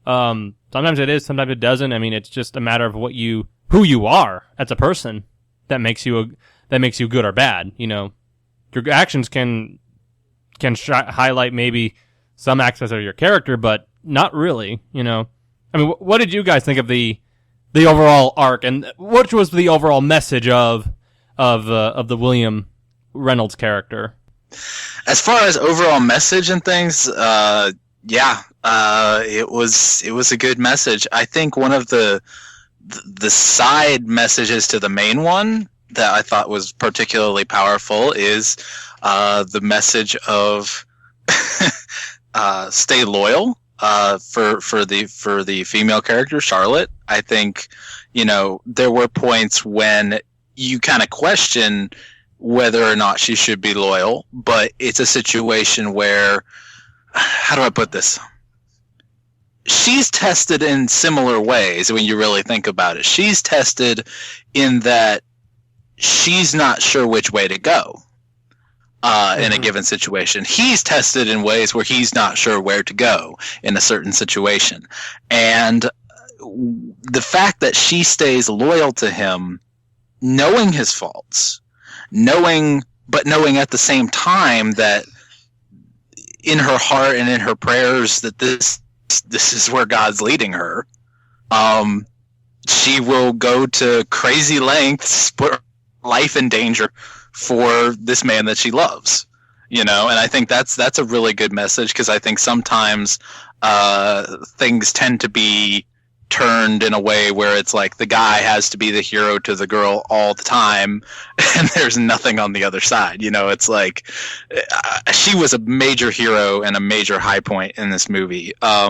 sometimes it is, sometimes it doesn't. I mean, it's just a matter of who you are as a person that makes you good or bad. Your actions can highlight maybe some aspects of your character, but not really, I mean, what did you guys think of the overall arc, and what was the overall message of the William Reynolds character?
As far as overall message and things, it was a good message. I think one of the side messages to the main one that I thought was particularly powerful is the message of stay loyal for the female character Charlotte. I think there were points when you kind of question whether or not she should be loyal, but it's a situation where, how do I put this? She's tested in similar ways when you really think about it. She's tested in that she's not sure which way to go in a given situation. He's tested in ways where he's not sure where to go in a certain situation. And the fact that she stays loyal to him, knowing his faults, knowing at the same time that in her heart and in her prayers that this is where God's leading her, she will go to crazy lengths, put life in danger for this man that she loves, and I think that's a really good message, because I think sometimes things tend to be turned in a way where it's like the guy has to be the hero to the girl all the time and there's nothing on the other side. It's like she was a major hero and a major high point in this movie.
I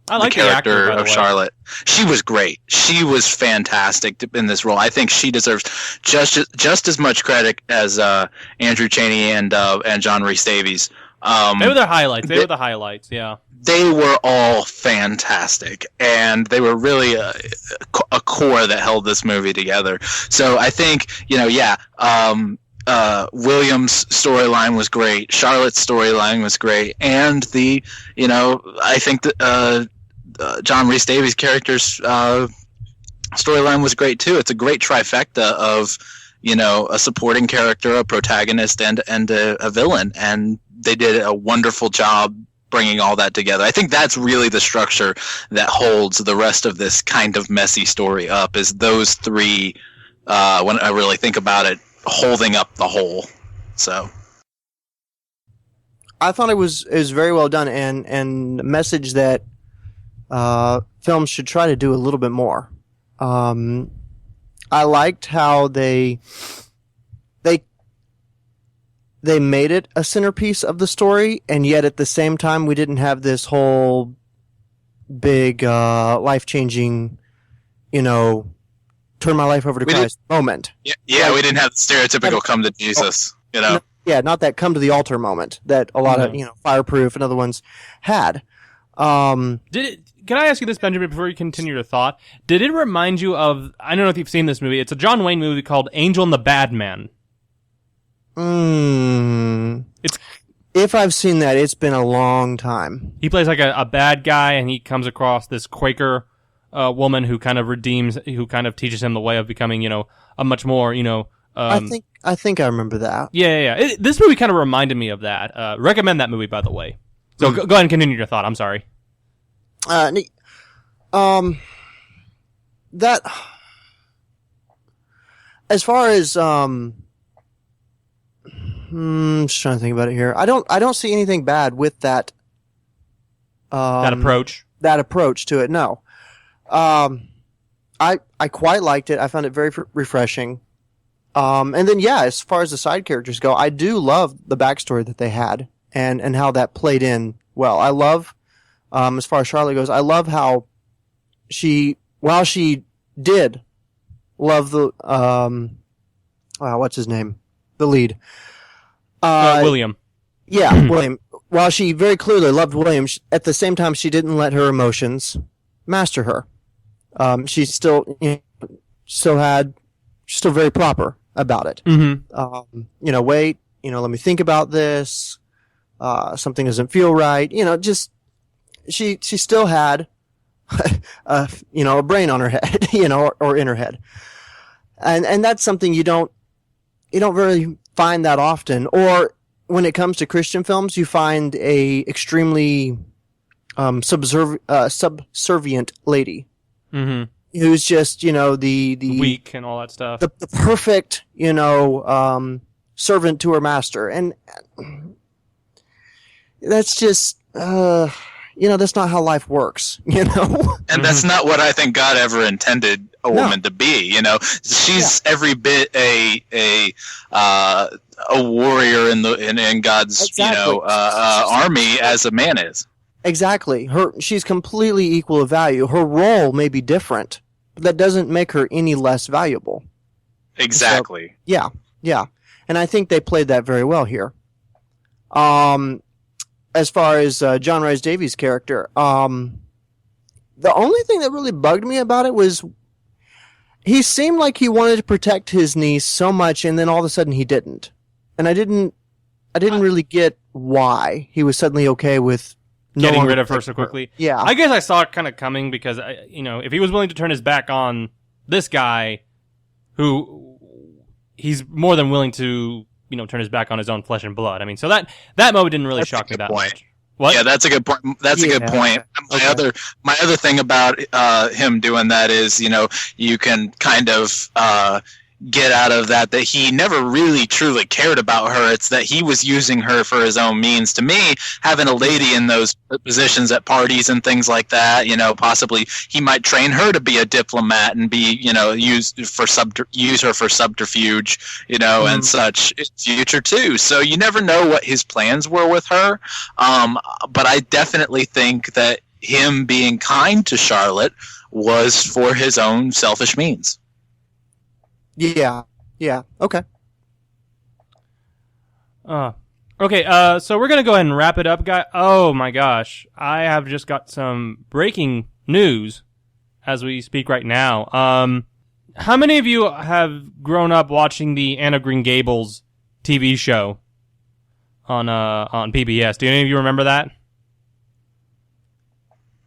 like
the character of Charlotte. She was great. She was fantastic in this role. I think she deserves just as much credit as Andrew Chaney and John Rhys Davies.
They were the highlights. Yeah.
They were all fantastic, and they were really a core that held this movie together. So I think, William's storyline was great. Charlotte's storyline was great. And I think that John Rhys Davies' character's storyline was great too. It's a great trifecta of, a supporting character, a protagonist, and a villain. And they did a wonderful job bringing all that together. I think that's really the structure that holds the rest of this kind of messy story up, is those three, when I really think about it, holding up the whole. So
I thought it was very well done, and a message that films should try to do a little bit more. I liked how they made it a centerpiece of the story, and yet at the same time we didn't have this whole big life-changing, turn my life over to Christ moment.
Yeah, we didn't have the stereotypical come to Jesus,
Yeah, not that come to the altar moment that a lot of, Fireproof and other ones had.
Can I ask you this, Benjamin, before you continue your thought? Did it remind you of, I don't know if you've seen this movie, it's a John Wayne movie called Angel and the Bad Man.
If I've seen that, it's been a long time.
He plays like a bad guy, and he comes across this Quaker woman who kind of teaches him the way of becoming, a much more,
I think I remember that.
Yeah. This movie kind of reminded me of that. Recommend that movie, by the way. So go ahead and continue your thought. I'm sorry.
That, as far as just trying to think about it here. I don't see anything bad with that.
That approach.
That approach to it. No. I quite liked it. I found it very refreshing. And then as far as the side characters go, I do love the backstory that they had and how that played in well. I love, as far as Charlotte goes, I love how while she did love the, what's his name? The lead.
William.
Yeah, William. While she very clearly loved William, at the same time, she didn't let her emotions master her. She's still very proper about it.
Mm-hmm.
Wait, let me think about this. Something doesn't feel right. She still had, a brain on her head, or in her head. And that's something you don't really find that often. Or when it comes to Christian films, you find a extremely, subservient lady.
Mm-hmm.
Who's just, the
weak and all that stuff.
The perfect, servant to her master. And that's just, that's not how life works,
And that's not what I think God ever intended a woman to be, She's every bit a warrior in God's, army as a man is.
Exactly. She's completely equal of value. Her role may be different, but that doesn't make her any less valuable.
Exactly.
So, yeah. And I think they played that very well here. As far as John Rhys Davies' character, the only thing that really bugged me about it was he seemed like he wanted to protect his niece so much, and then all of a sudden he didn't. And I didn't really get why he was suddenly okay with
getting rid of her so quickly.
Yeah.
I guess I saw it kind of coming because, if he was willing to turn his back on this guy, who he's more than willing to, turn his back on his own flesh and blood. I mean, so that moment didn't really shock me that much. What?
Yeah, that's a good point. That's a good point. My other thing about him doing that is, you can kind of get out of that he never really truly cared about her. It's that he was using her for his own means. To me, having a lady in those positions at parties and things like that, possibly he might train her to be a diplomat and be, use her for subterfuge, and such in future too. So you never know what his plans were with her. But I definitely think that him being kind to Charlotte was for his own selfish means.
Yeah. Okay.
So we're gonna go ahead and wrap it up, guys. Oh my gosh, I have just got some breaking news as we speak right now. How many of you have grown up watching the Anne of Green Gables TV show on PBS? Do any of you remember that?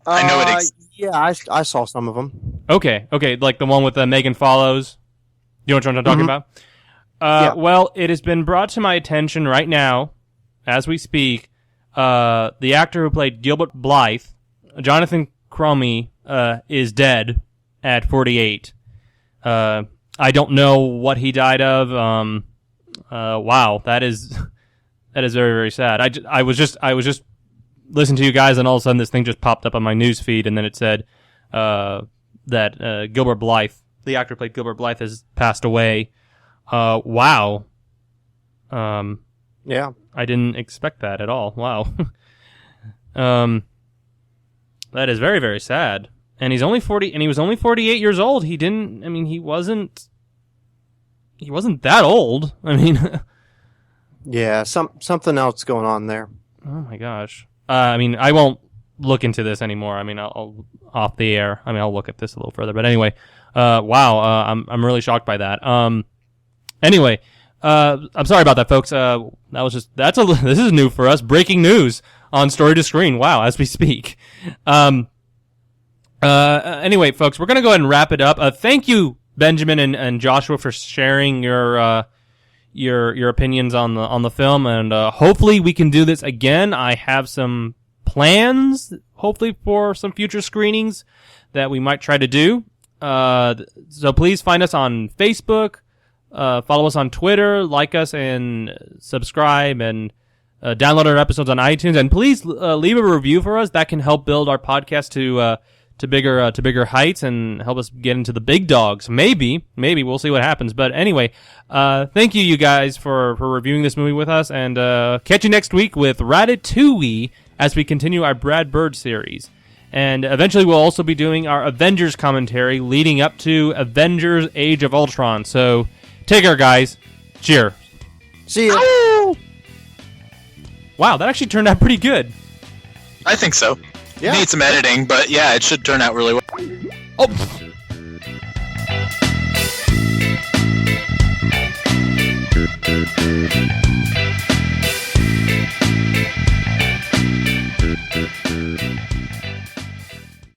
I know it.
Yeah, I saw some of them.
Okay, like the one with Megan Follows. You know what I'm talking about? Well, it has been brought to my attention right now, as we speak, the actor who played Gilbert Blythe, Jonathan Cromie, is dead at 48. I don't know what he died of. Wow, that is That is very, very sad. I was just listening to you guys, and all of a sudden this thing just popped up on my news feed, and then it said that Gilbert Blythe, the actor who played Gilbert Blythe, has passed away. Wow.
Yeah.
I didn't expect that at all. Wow. That is very, very sad. And he's only 40, and he was only 48 years old. He wasn't that old. I mean,
yeah, something else going on there.
oh my gosh. I won't look into this anymore. I'll off the air. I'll look at this a little further. But anyway, wow. I'm really shocked by that. Anyway, I'm sorry about that, folks. This is new for us. Breaking news on Story to Screen. Wow, as we speak. Anyway, folks, we're gonna go ahead and wrap it up. Thank you, Benjamin and Joshua, for sharing your opinions on the film, and hopefully we can do this again. I have some plans, hopefully, for some future screenings that we might try to do. So please find us on Facebook, follow us on Twitter, like us and subscribe, and download our episodes on iTunes. And please leave a review for us. That can help build our podcast to bigger heights and help us get into the big dogs. Maybe we'll see what happens. But anyway, thank you guys for reviewing this movie with us, and catch you next week with Ratatouille as we continue our Brad Bird series. And eventually we'll also be doing our Avengers commentary leading up to Avengers Age of Ultron. So take care, guys. Cheers.
See ya.
Ow!
Wow, that actually turned out pretty good.
I think so.
Yeah.
Need some editing, but yeah, it should turn out really well.
Oh.